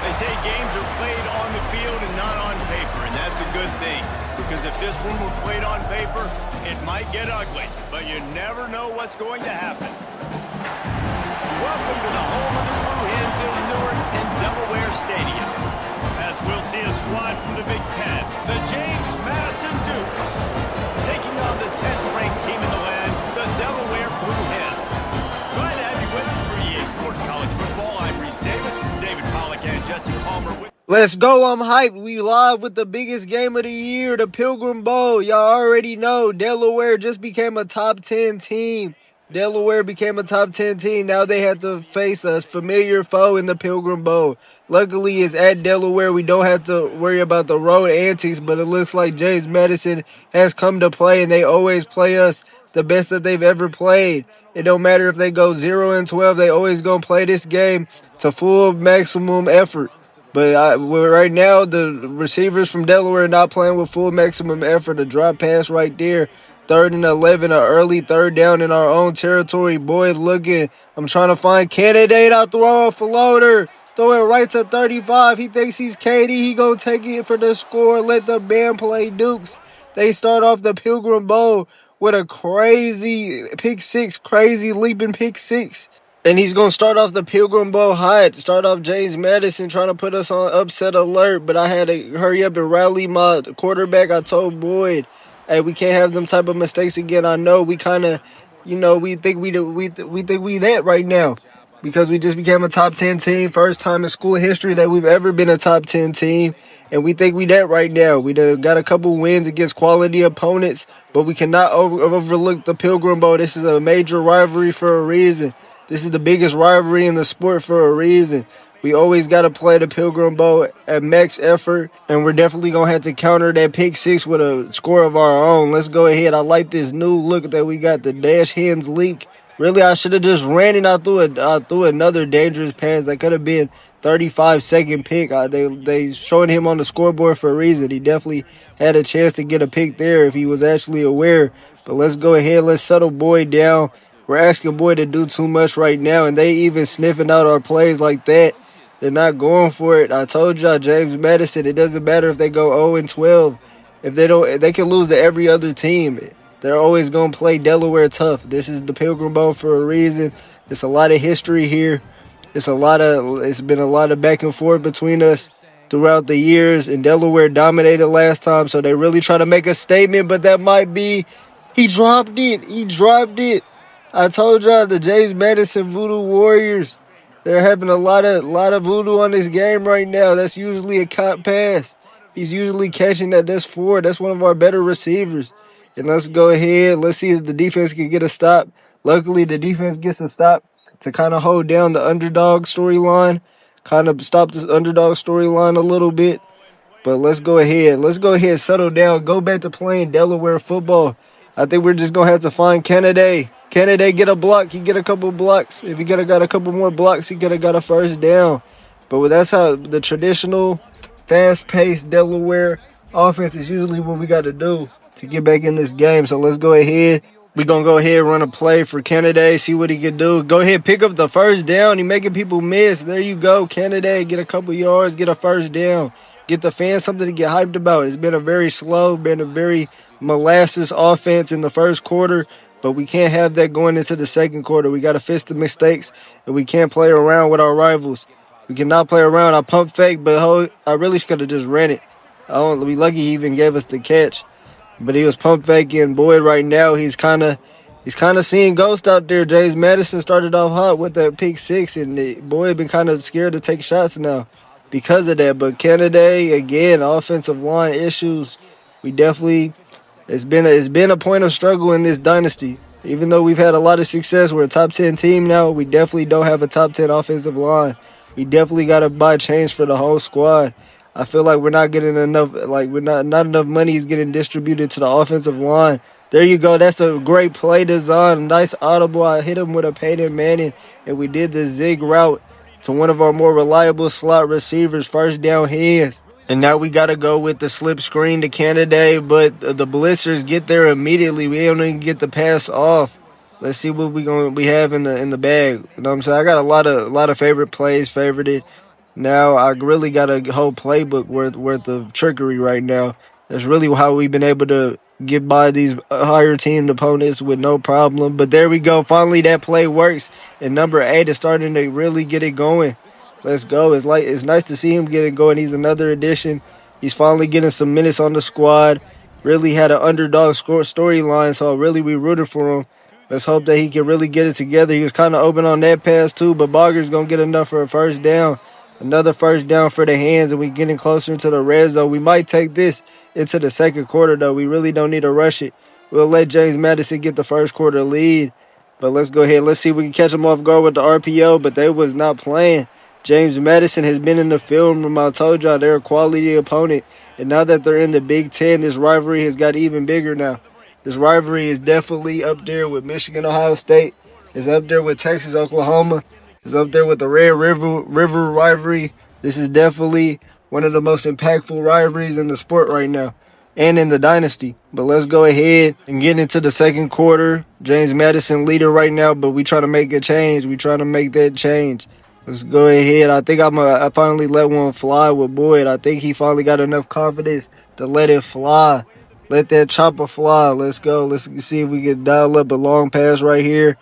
They say games are played on the field and not on paper, and that's a good thing. Because if this one were played on paper, it might get ugly. But you never know what's going to happen. Welcome to the home of the Blue Hens in Newark and Delaware Stadium. As we'll see a squad from the Big Ten, the James Madison Dukes, taking on the 10th-ranked team in the land, the Delaware Blue Hens. Glad to have you with us for EA Sports College Football. I'm Reese Davis, David Pollack, and Jesse Palmer. Let's go, I'm hyped. We live with the biggest game of the year, the Pilgrim Bowl. Y'all already know Delaware just became a top 10 team. Delaware became a top 10 team. Now they have to face a familiar foe in the Pilgrim Bowl. Luckily, it's at Delaware. We don't have to worry about the road antics, but it looks like James Madison has come to play, and they always play us the best that they've ever played. It don't matter if they go 0-12. They always going to play this game to full maximum effort. But right now, the receivers from Delaware are not playing with full maximum effort. A drop pass right there. 3rd and 11, an early third down in our own territory. Boyd looking. I'm trying to find candidate. I throw a floater. Throw it right to 35. He thinks he's KD. He going to take it for the score. Let the band play Dukes. They start off the Pilgrim Bowl with a crazy pick six. Crazy leaping pick six. And he's going to start off the Pilgrim Bowl hot. Start off James Madison trying to put us on upset alert. But I had to hurry up and rally my quarterback. I told Boyd, hey, we can't have them type of mistakes again. I know we kind of, we think we that right now. Because we just became a top 10 team. First time in school history that we've ever been a top 10 team. And we think we that right now. We done got a couple wins against quality opponents. But we cannot overlook the Pilgrim Bowl. This is a major rivalry for a reason. This is the biggest rivalry in the sport for a reason. We always got to play the Pilgrim Bowl at max effort, and we're definitely going to have to counter that pick six with a score of our own. Let's go ahead. I like this new look that we got, the dash Hens leak. Really, I should have just ran it. I threw another dangerous pass that could have been 35-second pick. They showing him on the scoreboard for a reason. He definitely had a chance to get a pick there if he was actually aware. But let's go ahead. Let's settle Boyd down. We're asking Boyd to do too much right now, and they even sniffing out our plays like that. They're not going for it. I told y'all, James Madison, it doesn't matter if they go 0-12. If they can lose to every other team. They're always going to play Delaware tough. This is the Pilgrim Bowl for a reason. It's a lot of history here. It's been a lot of back and forth between us throughout the years, and Delaware dominated last time, so they really try to make a statement, but that might be, he dropped it. I told y'all the James Madison Voodoo Warriors, they're having a lot of voodoo on this game right now. That's usually a caught pass. He's usually catching that. That's 4. That's one of our better receivers. And let's go ahead. Let's see if the defense can get a stop. Luckily, the defense gets a stop to kind of hold down the underdog storyline, kind of stop this underdog storyline a little bit. But let's go ahead. Settle down. Go back to playing Delaware football. I think we're just going to have to find Kennedy. Kennedy get a block. He get a couple blocks. If he could have got a couple more blocks, he could have got a first down. But that's how the traditional, fast-paced Delaware offense is usually what we got to do to get back in this game. So let's go ahead. We're going to go ahead and run a play for Kennedy, see what he can do. Go ahead, pick up the first down. He's making people miss. There you go, Kennedy. Get a couple yards, get a first down. Get the fans something to get hyped about. It's been a very molasses offense in the first quarter. But we can't have that going into the second quarter. We got to fix the mistakes, and we can't play around with our rivals. We cannot play around. I pump fake, but I really could have just ran it. We lucky he even gave us the catch. But he was pump faking. Boyd right now, he's kind of seeing ghosts out there. James Madison started off hot with that pick six, and Boyd been kind of scared to take shots now because of that. But Kennedy, again, offensive line issues. We definitely... It's been a point of struggle in this dynasty. Even though we've had a lot of success, we're a top 10 team now. We definitely don't have a top 10 offensive line. We definitely got to buy chains for the whole squad. I feel like we're not getting enough. Like not enough money is getting distributed to the offensive line. There you go. That's a great play design. Nice audible. I hit him with a Peyton Manning, and we did the zig route to one of our more reliable slot receivers. First down Hens. And now we got to go with the slip screen to Kennedy, but the blitzers get there immediately. We don't even get the pass off. Let's see what we have in the bag. You know what I'm saying? I got a lot of favorite plays, favorited. Now I really got a whole playbook worth of trickery right now. That's really how we've been able to get by these higher team opponents with no problem. But there we go. Finally, that play works, and number 8 is starting to really get it going. Let's go. It's nice to see him get it going. He's another addition. He's finally getting some minutes on the squad. Really had an underdog storyline, so really we rooted for him. Let's hope that he can really get it together. He was kind of open on that pass too, but Bogger's gonna get enough for a first down. Another first down for the Hens, and we're getting closer into the red zone. We might take this into the second quarter, though. We really don't need to rush it. We'll let James Madison get the first quarter lead. But let's go ahead. Let's see if we can catch them off guard with the RPO, but they was not playing. James Madison has been in the film room. I told y'all they're a quality opponent. And now that they're in the Big Ten, this rivalry has got even bigger now. This rivalry is definitely up there with Michigan, Ohio State. It's up there with Texas, Oklahoma. It's up there with the Red River rivalry. This is definitely one of the most impactful rivalries in the sport right now and in the Dynasty. But let's go ahead and get into the second quarter. James Madison leader right now, but we try to make a change. We try to make that change. Let's go ahead. I think I finally let one fly with Boyd. I think he finally got enough confidence to let it fly. Let that chopper fly. Let's go. Let's see if we can dial up a long pass right here.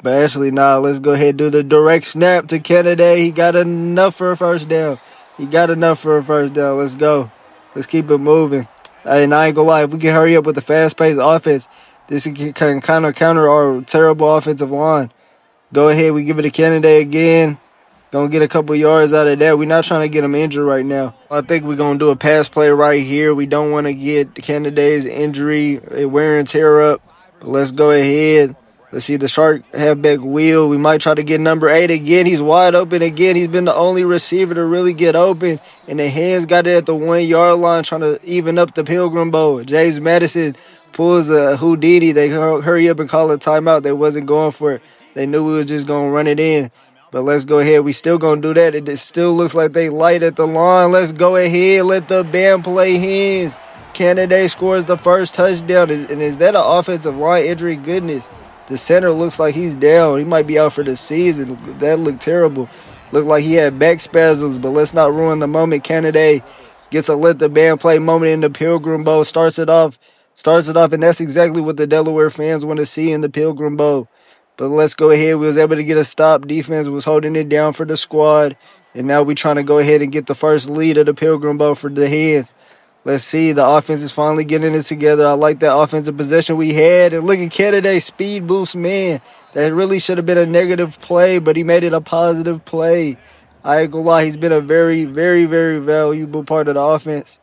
But actually, let's go ahead and do the direct snap to Kennedy. He got enough for a first down. Let's go. Let's keep it moving. And I ain't gonna lie, if we can hurry up with the fast-paced offense, this can kind of counter our terrible offensive line. Go ahead, we give it to Kennedy again. Gonna get a couple yards out of that. We're not trying to get him injured right now. I think we're gonna do a pass play right here. We don't want to get Kennedy's injury, wear and tear up. But let's go ahead. Let's see the shark halfback wheel. We might try to get number 8 again. He's wide open again. He's been the only receiver to really get open. And the Hens got it at the 1-yard line trying to even up the Pilgrim Bowl. James Madison pulls a Houdini. They hurry up and call a timeout. They wasn't going for it. They knew we were just going to run it in. But let's go ahead. We still going to do that. It still looks like they light at the line. Let's go ahead. Let the band play Hens. Kennedy scores the first touchdown. And is that an offensive line injury? Goodness. The center looks like he's down. He might be out for the season. That looked terrible. Looked like he had back spasms, but let's not ruin the moment. Kennedy gets a let the band play moment in the Pilgrim Bowl. Starts it off, and that's exactly what the Delaware fans want to see in the Pilgrim Bowl. But let's go ahead. We was able to get a stop. Defense was holding it down for the squad. And now we're trying to go ahead and get the first lead of the Pilgrim Bowl for the Hens. Let's see. The offense is finally getting it together. I like that offensive possession we had. And look at Kennedy's speed boost, man. That really should have been a negative play, but he made it a positive play. I ain't gonna lie. He's been a very, very, very valuable part of the offense.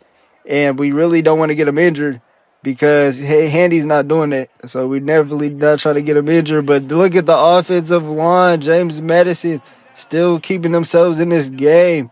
And we really don't want to get him injured because Handy's not doing that. So we definitely not trying to get him injured. But look at the offensive line. James Madison still keeping themselves in this game.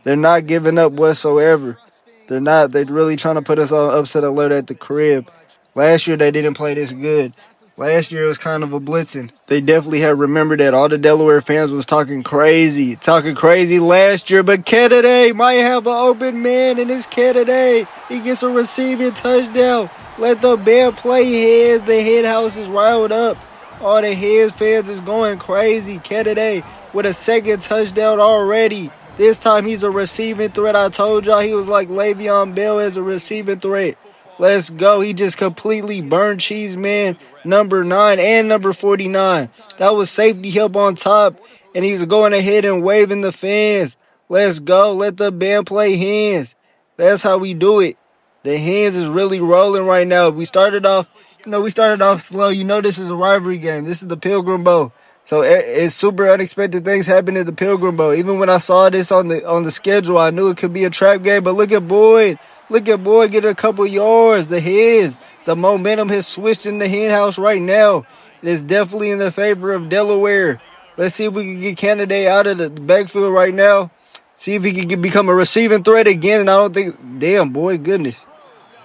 They're not giving up whatsoever. They're not. They're really trying to put us on upset alert at the crib. Last year, they didn't play this good. Last year, it was kind of a blitzing. They definitely have remembered that. All the Delaware fans was talking crazy last year. But Kennedy might have an open man, and it's Kennedy. He gets a receiving touchdown. Let the band play Hens. The head house is riled up. All the Hens fans is going crazy. Kennedy with a second touchdown already. This time he's a receiving threat. I told y'all he was like Le'Veon Bell as a receiving threat. Let's go. He just completely burned Cheese Man, number 9 and number 49. That was safety help on top, and he's going ahead and waving the fans. Let's go. Let the band play Hens. That's how we do it. The Hens is really rolling right now. We started off slow. This is a rivalry game. This is the Pilgrim Bowl. So it's super unexpected things happen at the Pilgrim Bowl. Even when I saw this on the schedule, I knew it could be a trap game. But look at Boyd. Getting a couple yards. The Hens. The momentum has switched in the hen house right now. It is definitely in the favor of Delaware. Let's see if we can get Kennedy out of the backfield right now. See if he can become a receiving threat again. And I don't think... Damn, boy, goodness.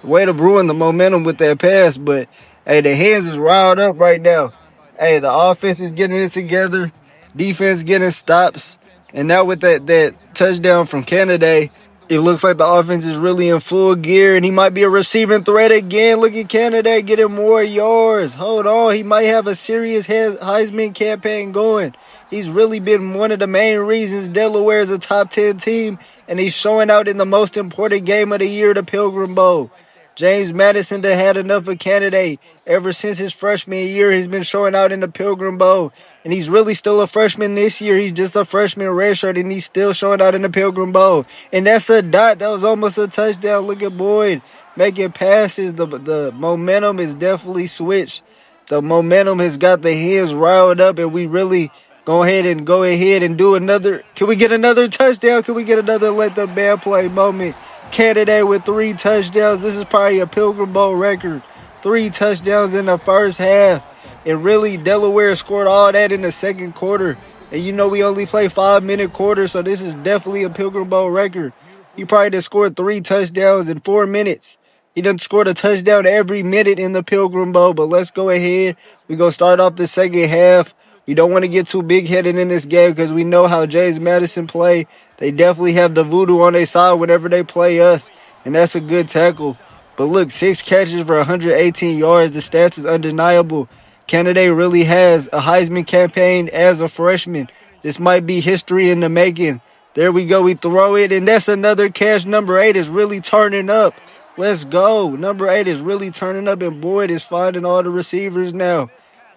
Way to ruin the momentum with that pass. But, hey, the Hens is riled up right now. Hey, the offense is getting it together. Defense getting stops. And now with that touchdown from Kennedy, it looks like the offense is really in full gear. And he might be a receiving threat again. Look at Kennedy getting more yards. Hold on. He might have a serious Heisman campaign going. He's really been one of the main reasons Delaware is a top 10 team, and he's showing out in the most important game of the year, the Pilgrim Bowl. James Madison done had enough of candidate. Ever since his freshman year, he's been showing out in the Pilgrim Bowl. And he's really still a freshman this year. He's just a freshman redshirt, and he's still showing out in the Pilgrim Bowl. And that's a dot. That was almost a touchdown. Look at Boyd making passes. The momentum is definitely switched. The momentum has got the Hens riled up, and we really go ahead and do another. Can we get another touchdown? Can we get another let the band play moment? Candidate with 3 touchdowns. This is probably a Pilgrim Bowl record. 3 touchdowns in the first half. And really, Delaware scored all that in the second quarter. And you know we only play 5-minute quarters, so this is definitely a Pilgrim Bowl record. He probably just scored 3 touchdowns in 4 minutes. He done scored a touchdown every minute in the Pilgrim Bowl. But let's go ahead. We're going to start off the second half. We don't want to get too big-headed in this game because we know how James Madison play. They definitely have the voodoo on their side whenever they play us, and that's a good tackle. But look, 6 catches for 118 yards. The stats is undeniable. Candidate really has a Heisman campaign as a freshman. This might be history in the making. There we go. We throw it, and that's another catch. Number 8 is really turning up. Let's go. Number 8 is really turning up, and Boyd is finding all the receivers now.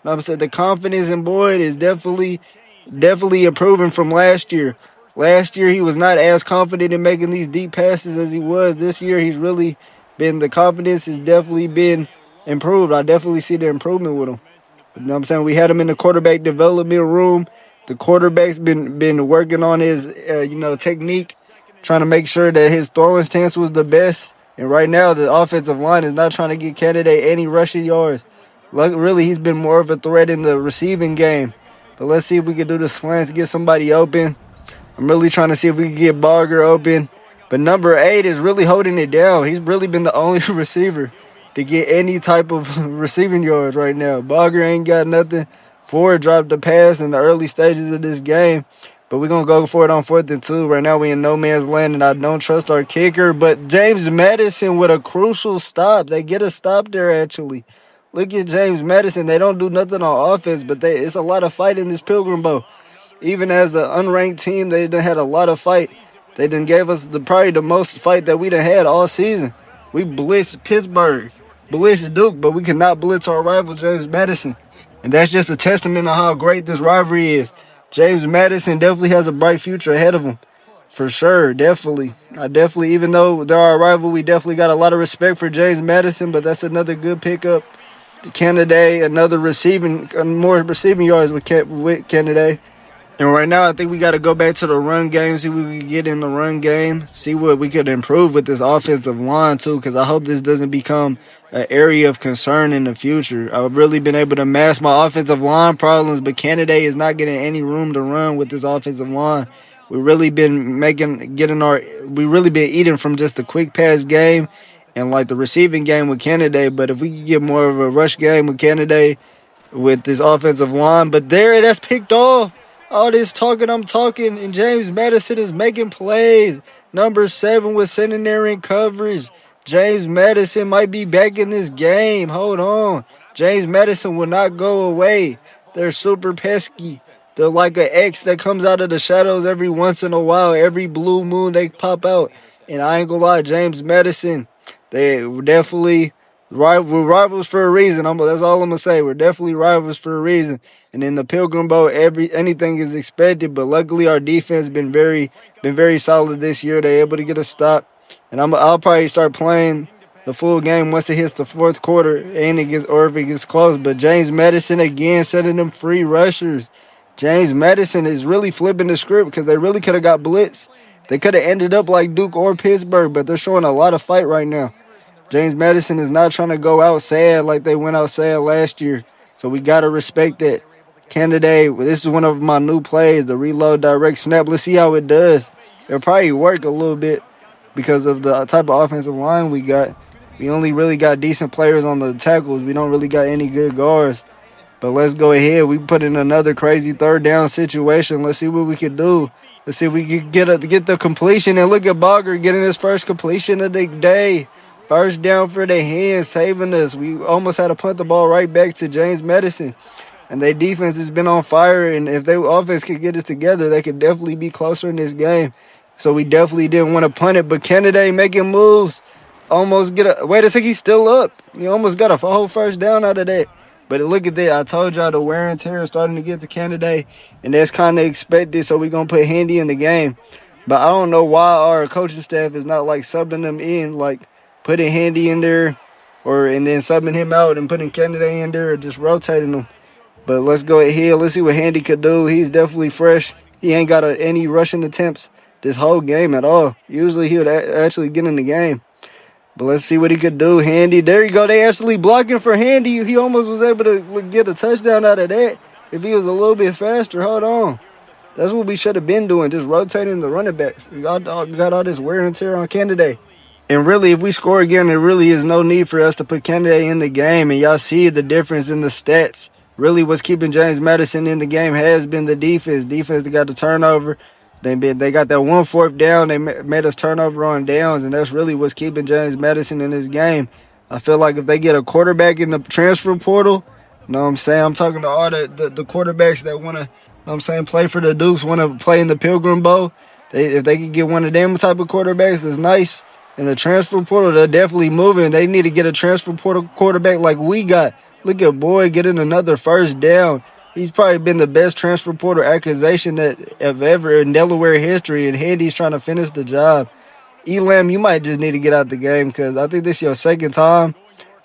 I'm saying the confidence in Boyd is definitely improving from last year. Last year, he was not as confident in making these deep passes as he was. This year, he's really been, the confidence has definitely been improved. I definitely see the improvement with him. You know what I'm saying? We had him in the quarterback development room. The quarterback's been working on his, technique, trying to make sure that his throwing stance was the best. And right now, the offensive line is not trying to get candidate any rushing yards. Really, he's been more of a threat in the receiving game. But let's see if we can do the slants, get somebody open. I'm really trying to see if we can get Barger open. But number 8 is really holding it down. He's really been the only receiver to get any type of receiving yards right now. Barger ain't got nothing. Ford dropped the pass in the early stages of this game. But we're going to go for it on 4th and 2. Right now we in no man's land, and I don't trust our kicker. But James Madison with a crucial stop. They get a stop there, actually. Look at James Madison. They don't do nothing on offense, but it's a lot of fight in this Pilgrim Bowl. Even as an unranked team, they done had a lot of fight. They done gave us probably the most fight that we done had all season. We blitzed Pittsburgh, blitzed Duke, but we cannot blitz our rival, James Madison. And that's just a testament of how great this rivalry is. James Madison definitely has a bright future ahead of him. For sure, definitely. Even though they're our rival, we definitely got a lot of respect for James Madison, but that's another good pickup. Kennedy, another more receiving yards with Kennedy. And right now, I think we got to go back to the run game, see what we can get in the run game, see what we could improve with this offensive line, too, because I hope this doesn't become an area of concern in the future. I've really been able to mask my offensive line problems, but Kennedy is not getting any room to run with this offensive line. We've really been eating from just the quick pass game and like the receiving game with Kennedy, but if we could get more of a rush game with Kennedy with this offensive line, but that's picked off. All this talking, I'm talking, and James Madison is making plays. Number 7 was sitting there in coverage. James Madison might be back in this game. Hold on. James Madison will not go away. They're super pesky. They're like an X that comes out of the shadows every once in a while. Every blue moon they pop out. And I ain't gonna lie, James Madison, they definitely we're rivals for a reason. That's all I'm gonna say. We're definitely rivals for a reason. And in the Pilgrim Bowl, anything is expected. But luckily, our defense been very solid this year. They're able to get a stop. And I'll probably start playing the full game once it hits the 4th quarter and if it gets close. But James Madison again setting them free rushers. James Madison is really flipping the script because they really could have got blitz. They could have ended up like Duke or Pittsburgh, but they're showing a lot of fight right now. James Madison is not trying to go out sad like they went out sad last year. So we got to respect that. Candidate, this is one of my new plays, the reload direct snap. Let's see how it does. It'll probably work a little bit because of the type of offensive line we got. We only really got decent players on the tackles. We don't really got any good guards. But let's go ahead. We put in another crazy 3rd down situation. Let's see what we can do. Let's see if we can get the completion. And look at Barger getting his first completion of the day. First down for the Hens, saving us. We almost had to punt the ball right back to James Madison. and their defense has been on fire. And if their offense could get it together, they could definitely be closer in this game. So we definitely didn't want to punt it. But Kennedy making moves, almost get a wait a second, he's still up. He almost got a whole first down out of that. But look at that. I told y'all the wear and tear is starting to get to Kennedy, and that's kind of expected. So we're going to put Handy in the game. But I don't know why our coaching staff is not like subbing them in, like putting Handy in there and then subbing him out and putting Kennedy in there or just rotating them. But let's go ahead. Let's see what Handy could do. He's definitely fresh. He ain't got any rushing attempts this whole game at all. Usually he would actually get in the game. But let's see what he could do. Handy, there you go. They actually blocking for Handy. He almost was able to get a touchdown out of that if he was a little bit faster. Hold on. That's what we should have been doing, just rotating the running backs. We got all this wear and tear on Kennedy. And really, if we score again, there really is no need for us to put Kennedy in the game. And y'all see the difference in the stats. Really what's keeping James Madison in the game has been the defense. Defense that got the turnover. They got that 1 4th down. They made us turnover on downs, and that's really what's keeping James Madison in this game. I feel like if they get a quarterback in the transfer portal, you know what I'm saying? I'm talking to all the quarterbacks that want to, you know what I'm saying, play for the Dukes, want to play in the Pilgrim Bowl. If they could get one of them type of quarterbacks that's nice in the transfer portal, they're definitely moving. They need to get a transfer portal quarterback like we got. Look at Boyd getting another first down. He's probably been the best transfer portal acquisition that have ever in Delaware history, and Handy's trying to finish the job. Elam, you might just need to get out the game because I think this is your second time.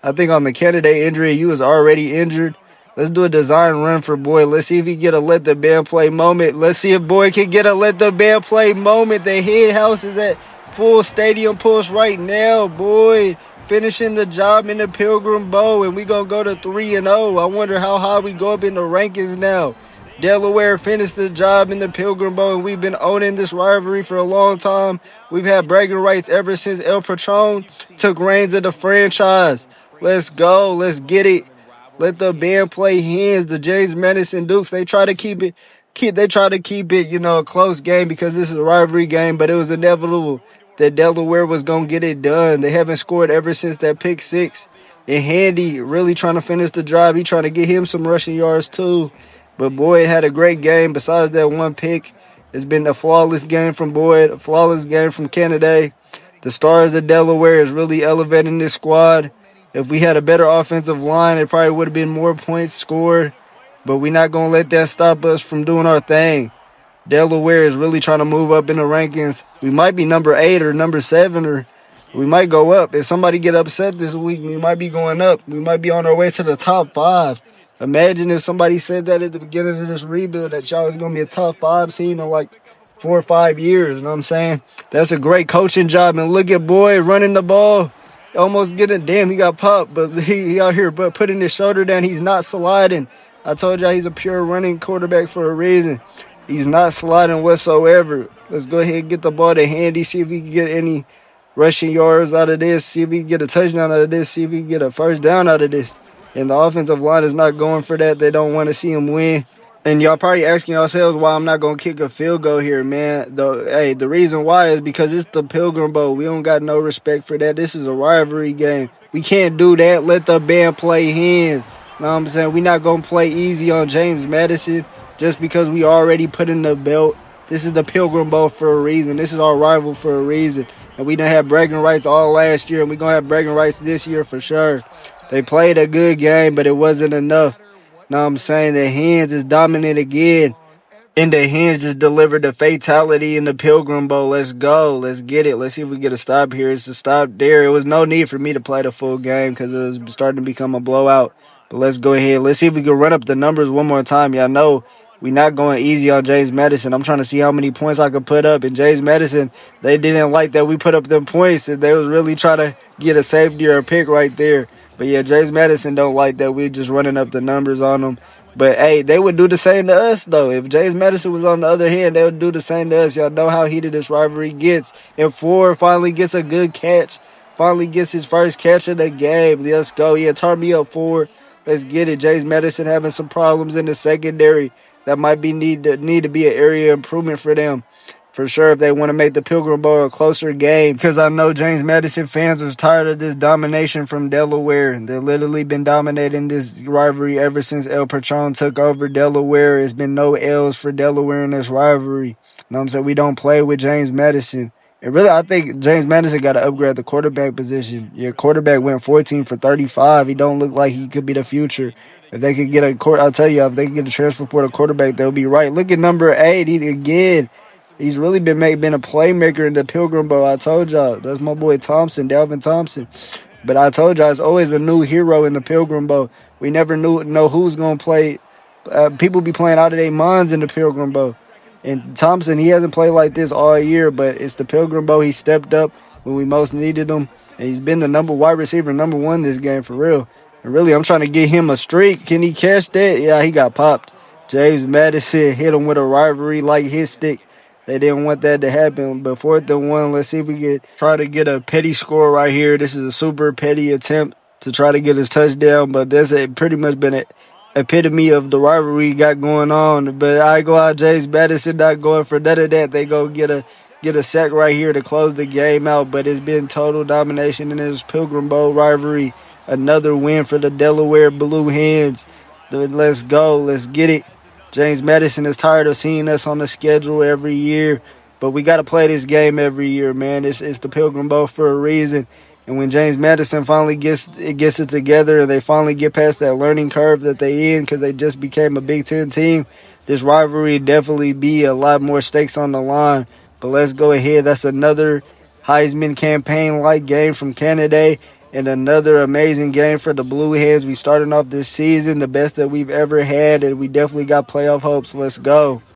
I think on the Kennedy injury, you was already injured. Let's do a design run for Boyd. Let's see if he get a let the band play moment. Let's see if Boyd can get a let the band play moment. The head house is at full stadium pulse right now. Boyd finishing the job in the Pilgrim Bowl, and we going to go to 3-0. I wonder how high we go up in the rankings now. Delaware finished the job in the Pilgrim Bowl, and we've been owning this rivalry for a long time. We've had bragging rights ever since El Patron took reins of the franchise. Let's go. Let's get it. Let the band play Hens. The James Madison Dukes, they try to keep it, a close game because this is a rivalry game, but it was inevitable that Delaware was going to get it done. They haven't scored ever since that pick six. And Handy really trying to finish the drive. He trying to get him some rushing yards too. But Boyd had a great game. Besides that one pick, it's been a flawless game from Boyd, a flawless game from Kennedy. The stars of Delaware is really elevating this squad. If we had a better offensive line, it probably would have been more points scored. But we're not going to let that stop us from doing our thing. Delaware is really trying to move up in the rankings. We might be number 8 or number 7, or we might go up. If somebody get upset this week, we might be going up. We might be on our way to the top 5. Imagine if somebody said that at the beginning of this rebuild, that y'all was going to be a top 5 team in like 4 or 5 years. You know what I'm saying? That's a great coaching job. And look at Boyd running the ball. Almost getting, damn, he got popped. But he out here but putting his shoulder down. He's not sliding. I told y'all he's a pure running quarterback for a reason. He's not sliding whatsoever. Let's go ahead and get the ball to Handy, see if we can get any rushing yards out of this, see if we can get a touchdown out of this, see if we can get a first down out of this. And the offensive line is not going for that. They don't want to see him win. And y'all probably asking yourselves why I'm not going to kick a field goal here, man. The reason why is because it's the Pilgrim Bowl. We don't got no respect for that. This is a rivalry game. We can't do that. Let the band play Hens. You know what I'm saying? We're not going to play easy on James Madison just because we already put in the belt. This is the Pilgrim Bowl for a reason. This is our rival for a reason. And we done have bragging rights all last year, and we're going to have bragging rights this year for sure. They played a good game, but it wasn't enough. Know what I'm saying? The Hens is dominant again. And the Hens just delivered the fatality in the Pilgrim Bowl. Let's go. Let's get it. Let's see if we get a stop here. It's a stop there. It was no need for me to play the full game because it was starting to become a blowout. But let's go ahead. Let's see if we can run up the numbers one more time. Y'all know we're not going easy on James Madison. I'm trying to see how many points I could put up. And James Madison, they didn't like that we put up them points. And they was really trying to get a safety or a pick right there. But yeah, James Madison don't like that we just running up the numbers on them. But hey, they would do the same to us though. If James Madison was on the other hand, they would do the same to us. Y'all know how heated this rivalry gets. And Ford finally gets a good catch. Finally gets his first catch of the game. Let's go. Yeah, turn me up, Ford. Let's get it. James Madison having some problems in the secondary. That might be need to be an area of improvement for them. for sure if they want to make the Pilgrim Bowl a closer game, because I know James Madison fans are tired of this domination from Delaware. They've literally been dominating this rivalry ever since El Patron took over Delaware. It's been no L's for Delaware in this rivalry. You know what I'm saying? We don't play with James Madison. And really, I think James Madison got to upgrade the quarterback position. Your quarterback went 14 for 35. He don't look like he could be the future. If they could get I'll tell you, if they could get a transfer portal quarterback, they'll be right. Look at number 8. He's really been a playmaker in the Pilgrim Bowl. I told y'all. That's my boy Thompson, Dalvin Thompson. But I told y'all, it's always a new hero in the Pilgrim Bowl. We never know who's going to play. People be playing out of their minds in the Pilgrim Bowl. And Thompson, he hasn't played like this all year, but it's the Pilgrim Bowl. He stepped up when we most needed him. And he's been the wide receiver number 1 this game, for real. And really, I'm trying to get him a streak. Can he catch that? Yeah, he got popped. James Madison hit him with a rivalry like his stick. They didn't want that to happen. But 4th and 1, let's see if we can try to get a petty score right here. This is a super petty attempt to try to get his touchdown. But that's pretty much been an epitome of the rivalry we got going on. But I go out, James Madison not going for none of that. They go get a sack right here to close the game out. But it's been total domination in this Pilgrim Bowl rivalry. Another win for the Delaware Blue Hens. Let's go. Let's get it. James Madison is tired of seeing us on the schedule every year, but we got to play this game every year, man. It's the Pilgrim Bowl for a reason. And when James Madison finally gets it together and they finally get past that learning curve that they in, because they just became a Big Ten team, this rivalry definitely be a lot more stakes on the line. But let's go ahead. That's another Heisman campaign-like game from Canada. And another amazing game for the Blue Hens. We starting off this season the best that we've ever had, and we definitely got playoff hopes. Let's go.